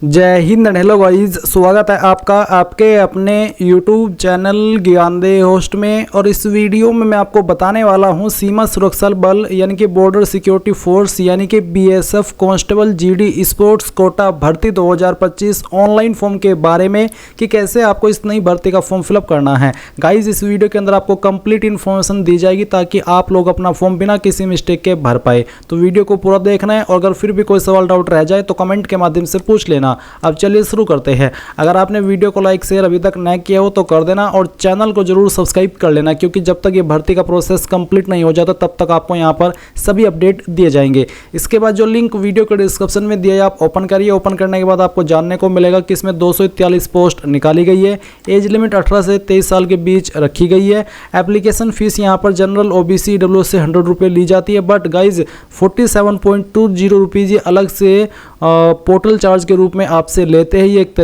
जय Hind and hello guys, स्वागत है आपका आपके अपने YouTube चैनल ज्ञानदेह होस्ट में। और इस वीडियो में मैं आपको बताने वाला हूं सीमा सुरक्षा बल यानी कि बॉर्डर सिक्योरिटी फोर्स यानी कि BSF constable GD sports quota भर्ती 2025 ऑनलाइन फॉर्म के बारे में कि कैसे आपको इस नई भर्ती का फॉर्म फिलअप करना है। गाइज इस वीडियो के अंदर आपको कंप्लीट इन्फॉर्मेशन दी जाएगी ताकि आप लोग अपना फॉर्म बिना किसी मिस्टेक के भर पाए। तो वीडियो को पूरा देखना है और अगर फिर भी कोई सवाल डाउट रह जाए तो कमेंट के माध्यम से पूछ लेना। अब चलिए शुरू करते हैं। अगर आपने वीडियो को लाइक शेयर अभी तक नहीं किया हो तो कर देना और चैनल को जरूर सब्सक्राइब कर लेना, क्योंकि जब तक ये भर्ती का प्रोसेस कंप्लीट नहीं हो जाता तब तक आपको यहाँ पर सभी अपडेट दिए जाएंगे। इसके बाद जो लिंक वीडियो के डिस्क्रिप्शन में दिया है आप ओपन करिए। ओपन करने के बाद आपको जानने को मिलेगा कि इसमें 243 पोस्ट निकाली गई है। एज लिमिट 18 से 23 साल के बीच रखी गई है। एप्लीकेशन फीस यहाँ पर जनरल OBC EWS से 100 रुपये ली जाती है, बट गाइज 47.20 रुपीज़ ये अलग से पोर्टल चार्ज के रूप में आपसे लेते हैं। ये एक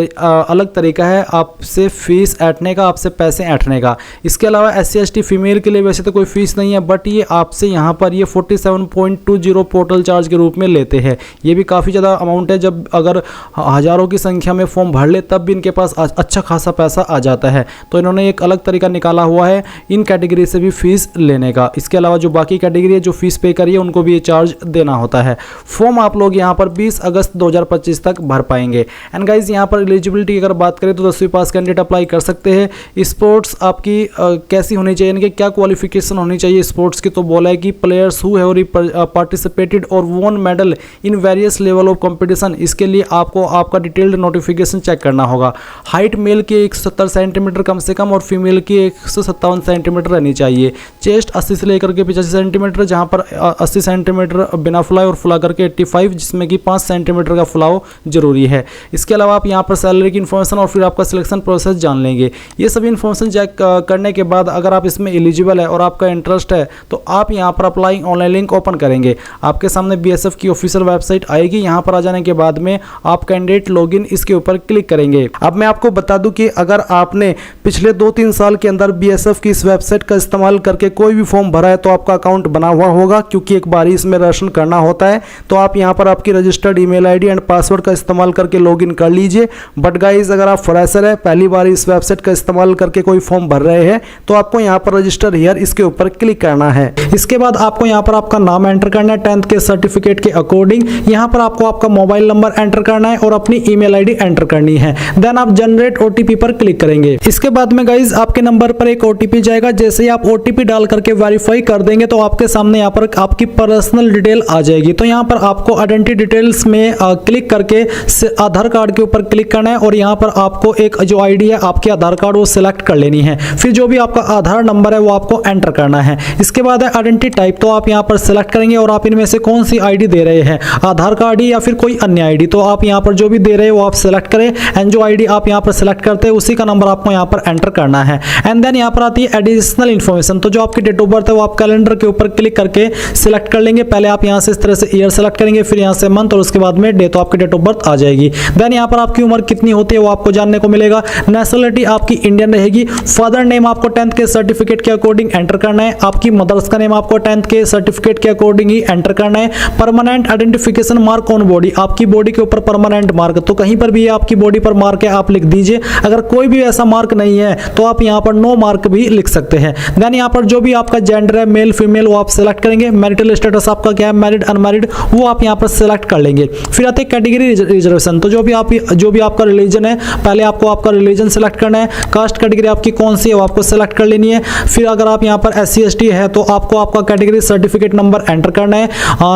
अलग तरीका है आपसे फीस ऐंठने का, आपसे पैसे ऐंठने का। इसके अलावा SC ST फीमेल के लिए वैसे तो कोई फीस नहीं है, बट ये आपसे यहाँ पर ये 47.20 पोर्टल चार्ज के रूप में लेते हैं। ये भी काफ़ी ज़्यादा अमाउंट है। जब अगर हज़ारों की संख्या में फॉर्म भर ले तब भी इनके पास अच्छा खासा पैसा आ जाता है। तो इन्होंने एक अलग तरीका निकाला हुआ है इन कैटेगरी से भी फीस लेने का। इसके अलावा जो बाकी कैटेगरी है जो फीस पे करिए उनको भी ये चार्ज देना होता है। फॉर्म आप लोग यहाँ पर 20 अगस्त 2025 तक भर पाएंगे। एंड गाइज यहाँ पर एलिजिबिलिटी की अगर बात करें तो 10वीं पास कैंडिडेट अप्लाई कर सकते हैं। स्पोर्ट्स आपकी कैसी होनी चाहिए, यानी कि क्या क्वालिफिकेशन होनी चाहिए स्पोर्ट्स की, तो बोला है कि प्लेयर्स हु हैव पार्टिसिपेटेड और won medal in various level of competition. इसके लिए आपको आपका डिटेल्ड नोटिफिकेशन चेक करना होगा। हाइट मेल की 170 सेंटीमीटर कम से कम और फीमेल की 157 सेंटीमीटर रहनी चाहिए। चेस्ट 80 से लेकर के 85 सेंटीमीटर, जहाँ पर 80 सेंटीमीटर बिना फुलाए और फुला करके 85, जिसमें कि 5 सेंटीमीटर का फुलाव जरूरी है। इसके अलावा आप यहाँ पर सैलरी की इन्फॉर्मेशन और फिर आपका सिलेक्शन प्रोसेस जान लेंगे। ये सभी इन्फॉर्मेशन चेक करने के बाद अगर आप इसमें एलिजिबल है और आपका इंटरेस्ट है तो आप यहाँ पर अप्लाई ऑनलाइन लिंक ओपन करेंगे। आपके सामने BSF की ऑफिशियल वेबसाइट आएगी। यहाँ पर आ जाने के बाद में आप कैंडिडेट लॉगिन इसके ऊपर क्लिक करेंगे। अब मैं आपको बता दूं कि अगर आपने पिछले 2-3 साल के अंदर BSF की इस वेबसाइट का इस्तेमाल करके कोई भी फॉर्म भरा है तो आपका अकाउंट बना हुआ होगा, क्योंकि एक बार ही इसमें रजिस्ट्रेशन करना होता है। तो आप यहाँ पर आपकी registered email ID and password का इस्तेमाल करके लॉगिन कर लीजिए। बट गाइज अगर आप फ्रेशर है, पहली बार इस वेबसाइट का इस्तेमाल करके कोई फॉर्म भर रहे हैं तो आपको यहाँ पर रजिस्टर हियर इसके ऊपर क्लिक करना है। इसके बाद आपको यहाँ पर आपका नाम एंटर करना है 10th के सर्टिफिकेट के अकॉर्डिंग। यहाँ पर आपको आपका मोबाइल नंबर एंटर करना है और अपनी ईमेल ID एंटर करनी है। देन आप जनरेट OTP पर क्लिक करेंगे। इसके बाद में गाइज आपके नंबर पर एक OTP जाएगा। जैसे ही आप OTP डाल करके वेरीफाई कर देंगे तो आपके सामने यहाँ पर आपकी पर्सनल डिटेल आ जाएगी। तो यहाँ पर आपको आइडेंटिटी डिटेल्स में क्लिक करके आधार कार्ड के ऊपर क्लिक करना है और यहाँ पर आपको एक जो ID है आपके आधार कार्ड वो सिलेक्ट कर लेनी है। फिर जो भी आपका आधार नंबर है वो आपको एंटर करना है। इसके बाद है आइडेंटिटी टाइप, तो आप यहाँ पर सिलेक्ट करेंगे और आप इनमें से कौन सी ID दे रहे हैं, आधार कार्ड या फिर कोई अन्य ID। तो आप यहाँ पर जो भी दे रहे हैं वो आप सिलेक्ट करें एंड जो ID आप यहाँ पर सिलेक्ट करते हैं उसी का नंबर आपको यहाँ पर एंटर करना है। एंड देन यहाँ पर आती है एडिशनल इन्फॉर्मेशन। तो जो आपकी डेट ऑफ बर्थ है वो आप कैलेंडर के ऊपर क्लिक करके सिलेक्ट कर लेंगे। पहले आप यहाँ से इस तरह से ईयर सेलेक्ट करेंगे, फिर यहाँ से मंथ और उसके बाद में डे, तो आपकी डेट ऑफ बर्थ आ जाएगी। देन यहाँ पर आपकी उम्र कितनी होती है वो आपको जानने को मिलेगा। नेशनलिटी आपकी इंडियन रहेगी। फादर नेम आपको 10th के सर्टिफिकेट के अकॉर्डिंग एंटर करना है। आपकी मदर्स का नेम आपको 10th के सर्टिफिकेट के अकॉर्डिंग ही एंटर करना है। Permanent identification mark on body, आपकी बॉडी के ऊपर परमानेंट मार्क, तो कहीं पर भी आपकी बॉडी पर मार्क है आप लिख दीजिए। अगर कोई भी ऐसा मार्क नहीं है तो आप यहाँ पर नो मार्क भी लिख सकते हैं। देन यहाँ पर जो भी आपका जेंडर है मेल फीमेल वो आप सिलेक्ट करेंगे। मैरिटल स्टेटस आपका क्या है, मैरिड अनमैरिड, वो आप यहाँ पर सिलेक्ट कर लेंगे। फिर आते हैं कैटेगरी रिजर्वेशन। तो जो भी आपका रिलीजन है पहले आपको आपका रिलीजन सेलेक्ट करना है। कास्ट कैटेगरी आपकी कौन सी है वो आपको सेलेक्ट कर लेनी है। फिर अगर आप यहाँ पर SC ST है तो आपको आपका कैटेगरी सर्टिफिकेट नंबर एंटर करना है।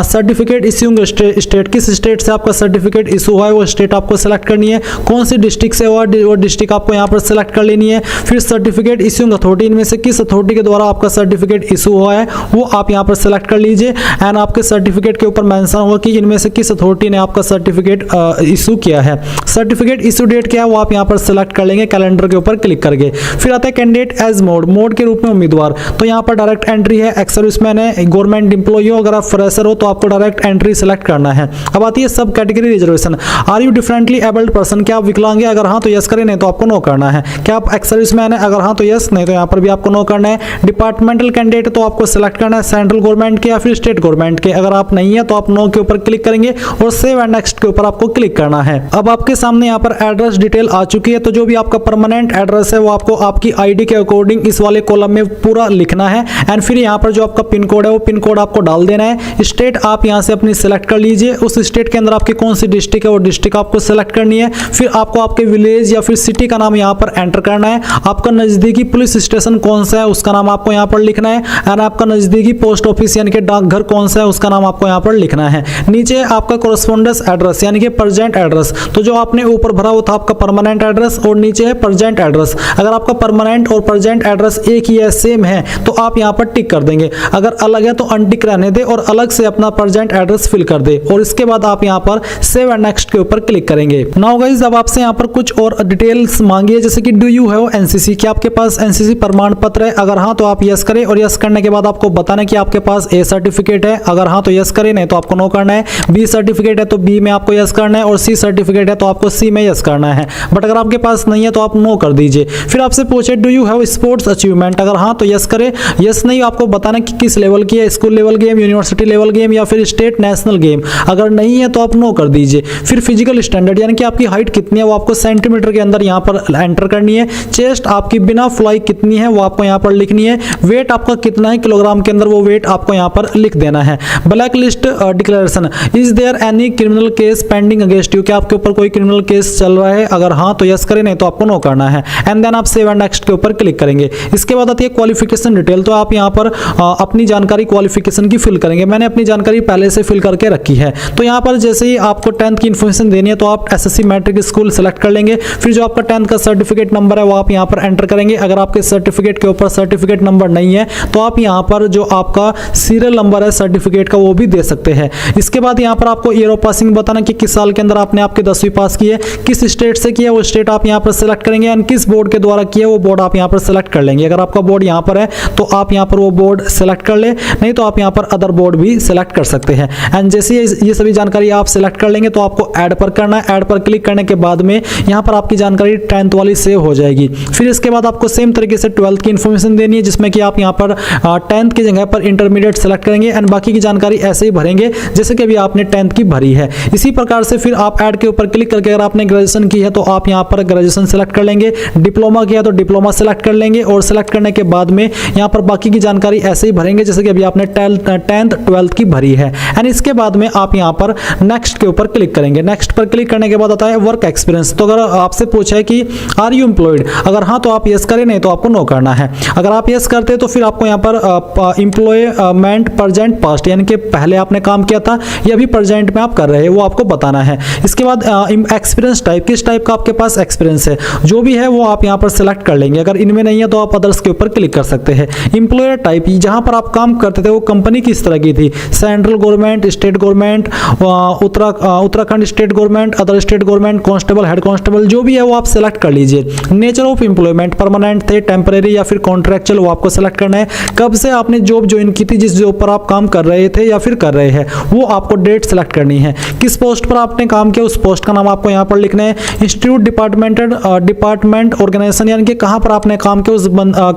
सर्टिफिकेट इश्यूइंग स्टेट, किस स्टेट से आपका सर्टिफिकेट इशू हुआ है वो स्टेट आपको सेलेक्ट करनी है। कौन सी डिस्ट्रिक्ट से हुआ वो डिस्ट्रिक्ट आपको यहाँ पर सेलेक्ट कर लेनी है। फिर सर्टिफिकेट इश्यूइंग अथॉरिटी, इनमें से किस अथॉरिटी के द्वारा आपका सर्टिफिकेट इशू हुआ है वो आप यहाँ पर सेलेक्ट कर लीजिए। एंड आपके सर्टिफिकेट के ऊपर मेंशन होगा कि इनमें से किस अथॉरिटी ने आपका सर्टिफिकेट इशू किया है। सर्टिफिकेट इशू डेट क्या है वो आप यहाँ पर सेलेक्ट कर लेंगे कैलेंडर के ऊपर क्लिक करके। फिर आता है कैंडिडेट एज मोड के रूप में उम्मीदवार। तो यहाँ पर डायरेक्ट एंट्री है, एक्स सर्विसमैन है, गवर्नमेंट एम्प्लॉई हो, अगर आप फ्रेशर हो तो आपको डायरेक्ट एंट्री सेलेक्ट करना है। अब आती है सब category reservation. Are you differently abled person, क्या आप विकलांग है, अगर हाँ तो यस करें, नहीं तो आपको नो करना है। क्या आप एक्स सर्विसमैन है, अगर हाँ तो यस, नहीं तो यहाँ पर भी आपको नो करना है। डिपार्टमेंटल कैंडिडेट तो आपको सेलेक्ट करना है सेंट्रल गवर्नमेंट के या फिर स्टेट गवर्नमेंट के, अगर आप नहीं है तो आप नो के ऊपर क्लिक करेंगे और सेव एंड नेक्स्ट के ऊपर आपको क्लिक करना करना है। अब आपके सामने यहाँ पर एड्रेस डिटेल आ चुकी है, तो जो भी आपका परमानेंट एड्रेस है वो आपको आपकी आईडी के अकॉर्डिंग इस वाले कॉलम में पूरा लिखना है। एंड फिर यहाँ पर जो आपका पिन कोड है वो पिन कोड आपको डाल देना है। स्टेट आप यहाँ से अपनी सेलेक्ट कर लीजिए, उस स्टेट के अंदर आपकी कौन सी डिस्ट्रिक्ट है वो डिस्ट्रिक्ट आपको सेलेक्ट करनी है। फिर आपको आपके विलेज या फिर सिटी का नाम यहाँ पर एंटर करना है। आपका नजदीकी पुलिस स्टेशन कौन सा है उसका नाम आपको यहाँ पर लिखना है। एंड आपका नजदीकी पोस्ट ऑफिस यानी कि डाकघर कौन सा है उसका नाम आपको यहाँ पर लिखना है। नीचे आपका कोरेस्पोंडेंस एड्रेस यानी कि प्रेजेंट एड्रेस, तो जो आपने ऊपर भरा वो था आपका परमानेंट एड्रेस और नीचे है प्रेजेंट एड्रेस। अगर आपका परमानेंट और प्रेजेंट एड्रेस एक ही है, सेम है, तो आप यहाँ पर टिक कर देंगे। अगर अलग है तो अनटिक रहने दे और अलग से अपना प्रेजेंट एड्रेस फिल कर दे और इसके बाद आप यहाँ पर सेव एंड नेक्स्ट के ऊपर क्लिक करेंगे। नाउ गाइस अब आपसे यहाँ पर कुछ और डिटेल्स मांगी है, जैसे कि डू यू हैव एनसीसी, क्या आपके पास एनसीसी प्रमाण पत्र है? अगर हाँ तो आप यस करें और यस करने के बाद आपको बताना कि आपके पास ए सर्टिफिकेट है। अगर हाँ तो यस करें, नहीं तो आपको नो करना है। बी सर्टिफिकेट है तो बी में आपको यस करना है और सी सर्टिफिकेट है तो आपको सी में यस करना है। बट अगर आपके पास नहीं है तो आप नो कर दीजिए। फिर आपसे पूछे do you have sports achievement, अगर हाँ तो यस करें, यस नहीं आपको बताना कि किस लेवल की है, school level game, university level game या फिर स्टेट नेशनल गेम। अगर नहीं है तो आप नो कर दीजिए। फिर फिजिकल स्टैंडर्ड यानी कि आपकी हाइट कितनी है वो आपको सेंटीमीटर के अंदर यहाँ पर एंटर करनी है। चेस्ट आपकी बिना फ्लाई कितनी है वो आपको यहाँ पर लिखनी है। वेट आपका कितना है किलोग्राम के अंदर वो वेट आपको यहाँ पर लिख देना है। Black list declaration, is there any criminal case pending against you, क्या आपके ऊपर कोई क्रिमिनल केस चल रहा है? अगर हाँ तो यस करें, नहीं तो आपको नो करना है। एंड देन आप सेव एंड नेक्स्ट के ऊपर क्लिक करेंगे। इसके बाद आती है क्वालिफिकेशन डिटेल, तो आप यहाँ पर अपनी जानकारी क्वालिफिकेशन की फिल करेंगे। मैंने अपनी जानकारी पहले से फिल करके रखी है। तो यहाँ पर जैसे ही आपको 10th की इन्फॉर्मेशन देनी है तो आप एसएससी मैट्रिक स्कूल सेलेक्ट कर लेंगे। फिर जो आपका 10th का सर्टिफिकेट नंबर है वो आप यहाँ पर एंटर करेंगे। अगर आपके सर्टिफिकेट के ऊपर सर्टिफिकेट नंबर नहीं है तो आप यहाँ पर जो आपका सीरियल नंबर है सर्टिफिकेट का वो भी दे सकते हैं। इसके बाद यहाँ पर आपको ईयर ऑफ पासिंग बताना कि किस साल के अंदर आपने आपके 10वीं पास की है, किस स्टेट से किया वो स्टेट आप यहाँ पर सेलेक्ट करेंगे एंड किस बोर्ड के द्वारा किया वो बोर्ड आप यहाँ पर सेलेक्ट कर लेंगे। अगर आपका बोर्ड यहाँ पर है तो आप यहाँ पर वो बोर्ड सेलेक्ट कर ले, नहीं तो आप यहाँ पर अदर बोर्ड भी सेलेक्ट कर सकते हैं। एंड जैसे ये सभी जानकारी आप सेलेक्ट कर लेंगे तो आपको ऐड पर करना है। ऐड पर क्लिक करने के बाद में यहाँ पर आपकी जानकारी 10th वाली सेव हो जाएगी। फिर इसके बाद आपको सेम तरीके से 12th की इन्फॉर्मेशन देनी है, जिसमें कि आप यहाँ पर 10th की जगह पर इंटरमीडिएट सेलेक्ट करेंगे एंड बाकी की जानकारी ऐसे ही भरेंगे जैसे कि अभी आपने 10th की भरी है। इसी प्रकार से फिर आप ऐड के ऊपर क्लिक करके अगर आपने ग्रेजुएशन की है तो आप यहाँ पर ग्रेजुएशन सेलेक्ट कर लेंगे, डिप्लोमा किया तो डिप्लोमा सेलेक्ट कर लेंगे और सेलेक्ट करने के बाद में यहाँ पर बाकी की जानकारी ऐसे ही भरेंगे जैसे कि अभी आपने 10th 12th की भरी है। एंड इसके बाद में आप यहाँ पर नेक्स्ट के ऊपर क्लिक करेंगे। नेक्स्ट पर क्लिक करने के बाद आता है वर्क एक्सपीरियंस, तो अगर आपसे पूछा है कि आर यू एम्प्लॉयड, अगर हाँ तो आप यस करें, नहीं तो आपको नो करना है। अगर आप यस करते तो फिर आपको यहाँ पर एम्प्लॉयमेंट प्रेजेंट पास्ट यानी कि पहले आपने काम किया था या अभी प्रेजेंट में आप कर रहे हैं वो आपको बताना है। इसके बाद एक्सपीरियंस टाइप, किस टाइप का आपके पास एक्सपीरियंस है जो भी है वो आप यहाँ पर सेलेक्ट कर लेंगे। अगर इनमें नहीं है तो आप अदर्स के ऊपर क्लिक कर सकते हैं। एम्प्लॉयर टाइप, जहां पर आप काम करते थे वो कंपनी किस तरह की थी, central government, state government, Uttarakhand state government, other state government, constable, head constable, जो भी है वो आप सेलेक्ट कर लीजिए। नेचर ऑफ एम्प्लॉयमेंट, परमानेंट थे, टेम्परेरी या फिर कॉन्ट्रैक्चुअल, वो आपको सेलेक्ट करना है। कब से आपने जॉब ज्वाइन की थी, जिस जॉब पर आप काम कर रहे थे या फिर कर रहे हैं वो आपको डेट सेलेक्ट करनी है। किस पोस्ट पर आपने काम किया उस पोस्ट का नाम आपको यहाँ पर लिखना है। इंस्टीट्यूट, डिपार्टमेंट, ऑर्गेनाइजेशन यानी कि कहां पर आपने काम किया उस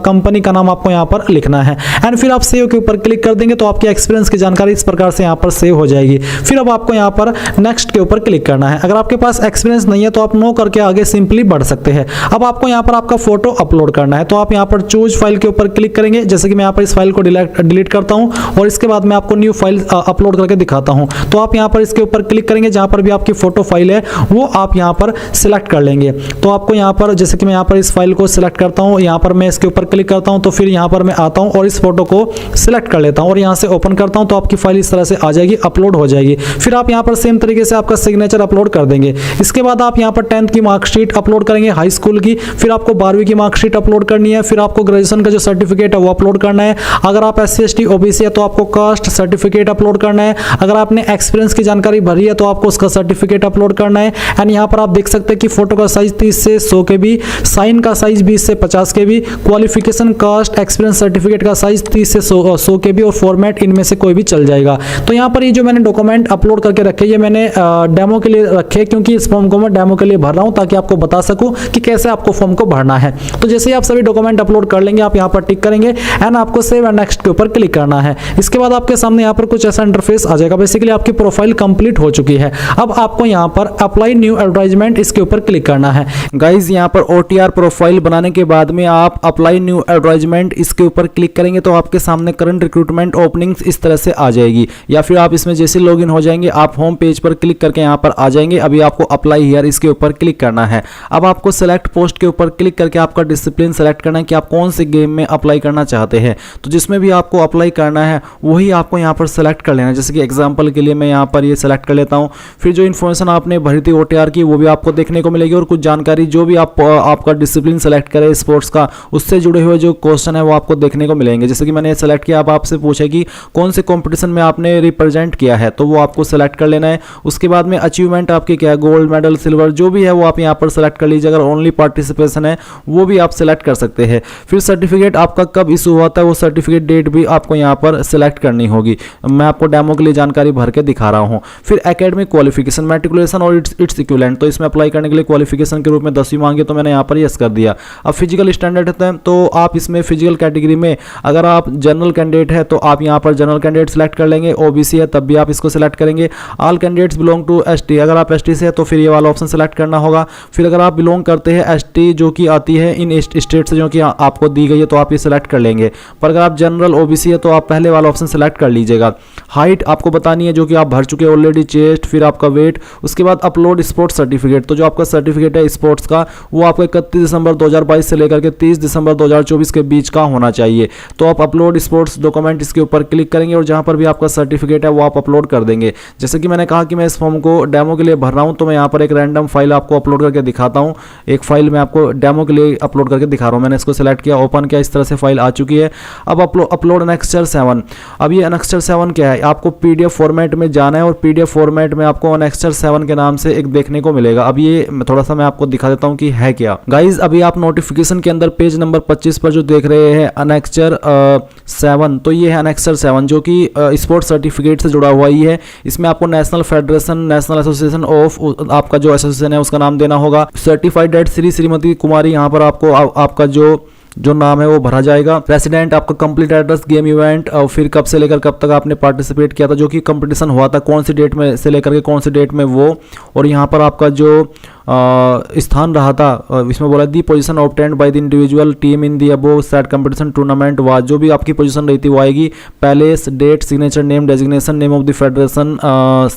कंपनी का नाम आपको यहाँ पर लिखना है। एंड फिर आप सेव के ऊपर क्लिक कर देंगे तो आपकी एक्सपीरियंस की जानकारी इस प्रकार से यहाँ पर सेव हो जाएगी। फिर अब आपको यहाँ पर नेक्स्ट के ऊपर क्लिक करना है। अगर आपके पास एक्सपीरियंस नहीं है तो आप नो करके आगे सिंपली बढ़ सकते हैं। अब आपको यहाँ पर आपका फोटो अपलोड करना है, तो आप यहाँ पर चूज फाइल के ऊपर क्लिक करेंगे। जैसे कि मैं यहाँ पर इस फाइल को डिलीट करता हूँ और इसके बाद मैं आपको न्यू फाइल अपलोड करके दिखाता हूँ। तो आप यहाँ पर इसके ऊपर क्लिक करेंगे, जहाँ पर भी आपकी फोटो फाइल है वो आप यहाँ पर सिलेक्ट कर लेंगे। तो आपको यहाँ पर जैसे कि मैं यहाँ पर इस फाइल को सिलेक्ट करता हूँ, यहाँ पर मैं इसके ऊपर क्लिक करता हूँ तो फिर यहाँ पर मैं आता हूँ और इस फोटो को सिलेक्ट कर लेता हूँ और यहाँ से ओपन करता हूँ तो आपकी फाइल इस तरह से आ जाएगी, अपलोड हो जाएगी। फिर आप यहाँ पर सेम तरीके से आपका सिग्नेचर अपलोड कर देंगे। इसके बाद आप यहाँ पर 10th की मार्कशीट अपलोड करेंगे, हाई स्कूल की, फिर आपको 12वीं की मार्कशीट अपलोड करनी है, फिर आपको ग्रेजुएशन का जो सर्टिफिकेट है वो अपलोड करना है। अगर आप SC ST OBC है तो आपको कास्ट सर्टिफिकेट अपलोड करना है। अगर आपने एक्सपीरियंस की जानकारी भरी है तो आपको उसका सर्टिफिकेट अपलोड करना है। एंड यहाँ पर आप देख सकते हैं कि फोटो का साइज 30 से 100 KB, साइन का साइज 20 से 50 KB, qualification, caste, experience certificate का साइज 30 से 100 KB और फॉर्मेट इनमें से कोई भी चल जाएगा। तो यहाँ पर ये जो मैंने डॉक्यूमेंट अपलोड करके रखे ये मैंने डेमो के लिए रखे, क्योंकि इस फॉर्म को मैं डेमो के लिए भर रहा हूँ ताकि आपको बता सकूँ कि कैसे आपको फॉर्म को भरना है। तो जैसे ही आप सभी डॉक्यूमेंट अपलोड कर लेंगे आप यहाँ पर टिक करेंगे एंड आपको सेव एंड नेक्स्ट के ऊपर क्लिक करना है। इसके बाद आपके सामने यहाँ पर कुछ ऐसा इंटरफेस आ जाएगा। बेसिकली आपकी प्रोफाइल कंप्लीट हो चुकी है। अब आपको आपको यहाँ पर अप्लाई न्यू एडवर्टाइजमेंट इसके ऊपर क्लिक करना है। गाइज यहाँ पर OTR प्रोफाइल बनाने के बाद में आप अप्लाई न्यू एडवर्टाइजमेंट इसके ऊपर क्लिक करेंगे तो आपके सामने करंट रिक्रूटमेंट ओपनिंग्स इस तरह से आ जाएगी, या फिर आप इसमें जैसे लॉगिन हो जाएंगे आप होम पेज पर क्लिक करके यहाँ पर आ जाएंगे। अभी आपको अप्लाई हियर इसके ऊपर क्लिक करना है। अब आपको सेलेक्ट पोस्ट के ऊपर क्लिक करके आपका डिसिप्लिन सेलेक्ट करना है कि आप कौन से गेम में अप्लाई करना चाहते हैं। तो जिसमें भी आपको अप्लाई करना है वही आपको यहाँ पर सेलेक्ट कर लेना है। जैसे कि एग्जांपल के लिए मैं यहाँ पर ये सेलेक्ट कर लेता हूँ। फिर जो इन्फॉर्मेशन आपने भरी थी OTR की वो भी आपको देखने को मिलेगी, और कुछ जानकारी जो भी आपका डिसिप्लिन सेलेक्ट करे स्पोर्ट्स का उससे जुड़े हुए जो क्वेश्चन है वो आपको देखने को मिलेंगे। जैसे कि मैंने सेलेक्ट किया, अब आपसे पूछे कि कौन से कॉम्पिटिशन में आपने रिप्रेजेंट किया है तो वो आपको सेलेक्ट कर लेना है। उसके बाद में अचीवमेंट आपकी क्या है, गोल्ड मेडल, सिल्वर, जो भी है वो आप यहाँ पर सेलेक्ट कर लीजिए। अगर ओनली पार्टिसिपेशन है वो भी आप सेलेक्ट कर सकते हैं। फिर सर्टिफिकेट आपका कब इशू हुआ था वो सर्टिफिकेट डेट भी आपको यहाँ पर सेलेक्ट करनी होगी। मैं आपको डेमो के लिए जानकारी भर के दिखा रहा हूँ। फिर एकेडमिक क्वालिफिकेशन, मैट्रिकुलेशन और इट्स इक्विवेलेंट, तो इसमें अप्लाई करने के लिए क्वालिफिकेशन के रूप में 10वीं मांगे तो मैंने यहाँ पर यस कर दिया। अब फिजिकल स्टैंडर्ड है तो आप इसमें फिजिकल कैटेगरी में अगर आप जनरल कैंडिडेट है तो आप यहाँ पर जनरल कैंडिडेट सेलेक्ट कर लेंगे। OBC है तब भी आप इसको सेलेक्ट करेंगे। All candidates belong to ST, अगर आप ST से है तो फिर ये वाला ऑप्शन सेलेक्ट करना होगा। फिर अगर आप बिलोंग करते हैं ST जो कि आती है इन स्टेट से जो कि आपको दी गई है तो आप ये सेलेक्ट कर लेंगे। पर अगर आप जनरल OBC है तो आप पहले वाला ऑप्शन सेलेक्ट कर लीजिएगा। हाइट आपको बतानी है जो कि आप भर चुके हैं ऑलरेडी, चेस्ट, फिर आपका वेट। उसके बाद अपलोड स्पोर्ट्स सर्टिफिकेट, तो जो आपका सर्टिफिकेट है स्पोर्ट्स का वो आपको 31 दिसंबर 2022 से लेकर के 30 दिसंबर 2024 के बीच का होना चाहिए। तो आप अपलोड स्पोर्ट्स डॉक्यूमेंट इसके ऊपर क्लिक करेंगे और जहां पर भी आपका सर्टिफिकेट है वो आप अपलोड कर देंगे। जैसे कि मैंने कहा कि मैं इस फॉर्म को डेमो के लिए भर रहा हूं तो मैं यहाँ पर एक रैंडम फाइल आपको अपलोड करके दिखाता हूँ। एक फाइल मैं आपको डेमो के लिए अपलोड करके दिखा रहा हूँ। मैंने इसको सेलेक्ट किया, ओपन किया, इस तरह से फाइल आ चुकी है। अब अपलोड एनेक्स्चर 7। अब ये एनेक्स्चर 7 क्या है, आपको PDF फॉर्मेट में जाना है और PDF फॉर्मेट में आपको एनेक्स्चर 7 के नाम से एक देखने को मिलेगा। अब ये थोड़ा सा मैं आपको दिखा देता हूँ कि है क्या। गाइज अभी आप नोटिफिकेशन के अंदर पेज नंबर 25 पर जो देख रहे हैं एनेक्स्चर 7, तो ये है एनेक्स्चर 7 जो कि स्पोर्ट्स सर्टिफिकेट से जुड़ा हुआ ही है। इसमें आपको national federation, national association of आपका जो एसोसिएशन है उसका नाम देना होगा। सर्टिफाइड डेट श्रीमती कुमारी, यहाँ पर आपको आपका जो नाम है वो भरा जाएगा। प्रेसिडेंट, आपका कंप्लीट एड्रेस, गेम इवेंट, और फिर कब से लेकर कब तक आपने पार्टिसिपेट किया था, जो कि कंपटीशन हुआ था, कौन सी डेट में से लेकर के कौन सी डेट में वो, और यहाँ पर आपका जो स्थान रहा था इसमें बोला the position obtained by the individual team in the above said competition tournament was, जो भी आपकी पोजीशन रही थी वो आएगी। Palace, date, signature, name, designation, name of the federation,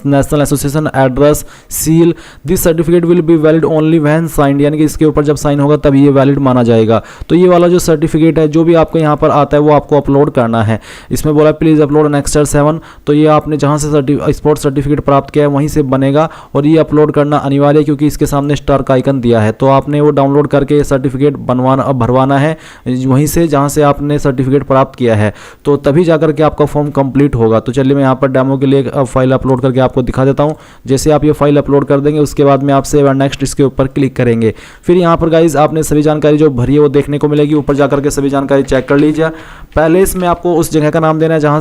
national association, address, seal. This certificate will be valid only when signed, यानी कि इसके ऊपर जब साइन होगा तब ये वैलिड माना जाएगा। तो ये वाला जो सर्टिफिकेट है जो भी आपको यहाँ पर आता है वो आपको अपलोड करना है। इसमें बोला प्लीज अपलोड एनेक्स्चर 7, तो ये आपने जहाँ से स्पोर्ट्स सर्टिफिकेट प्राप्त किया है वहीं से बनेगा और ये अपलोड करना अनिवार्य है क्योंकि इसके सामने स्टार का आइकन दिया है। तो आपने वो डाउनलोड करके सर्टिफिकेट भरवाना है वहीं से जहाँ से आपने सर्टिफिकेट प्राप्त किया है, तो तभी जाकर के आपका फॉर्म कंप्लीट होगा। तो चलिए मैं यहाँ पर डेमो के लिए फाइल अपलोड करके आपको दिखा देता हूँ। जैसे आप ये फाइल अपलोड कर देंगे उसके बाद में आप सेव एंड नेक्स्ट इसके ऊपर क्लिक करेंगे। फिर यहाँ पर गाइज आपने सभी जानकारी जो भरी है वो देखने को मिलेगी। ऊपर जाकर के सभी जानकारी चेक कर लीजिए। पहले इसमें आपको उस जगह का नाम देना है जहाँ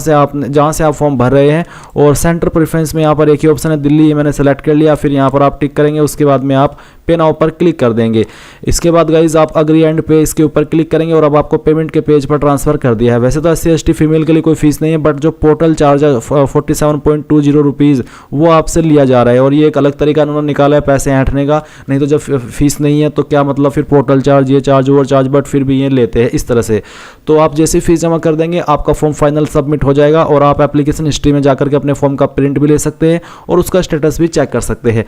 से आप फॉर्म भर रहे हैं, और सेंटर प्रेफरेंस में यहाँ पर एक ही ऑप्शन है दिल्ली, ये मैंने सेलेक्ट कर लिया। फिर यहाँ पर आप टिक करेंगे, उसके बाद में आप पे नाउ पर क्लिक कर देंगे। इसके बाद गाइज आप अग्री एंड पे इसके ऊपर क्लिक करेंगे और अब आपको पेमेंट के पेज पर ट्रांसफर कर दिया है। वैसे तो SC/ST फीमेल के लिए कोई फीस नहीं है, बट जो पोर्टल चार्ज है 47.20 रुपीज़ वो आपसे लिया जा रहा है, और ये एक अलग तरीका उन्होंने निकाला है पैसे ऐंठने का। नहीं तो जब फीस नहीं है तो क्या मतलब, फिर पोर्टल चार्ज, ये चार्ज, वो चार्ज, बट फिर भी ये लेते हैं इस तरह से। तो आप जैसे फीस जमा कर देंगे आपका फॉर्म फाइनल सबमिट हो जाएगा, और आप एप्लीकेशन हिस्ट्री में जाकर के अपने फॉर्म का प्रिंट भी ले सकते हैं और उसका स्टेटस भी चेक कर सकते हैं।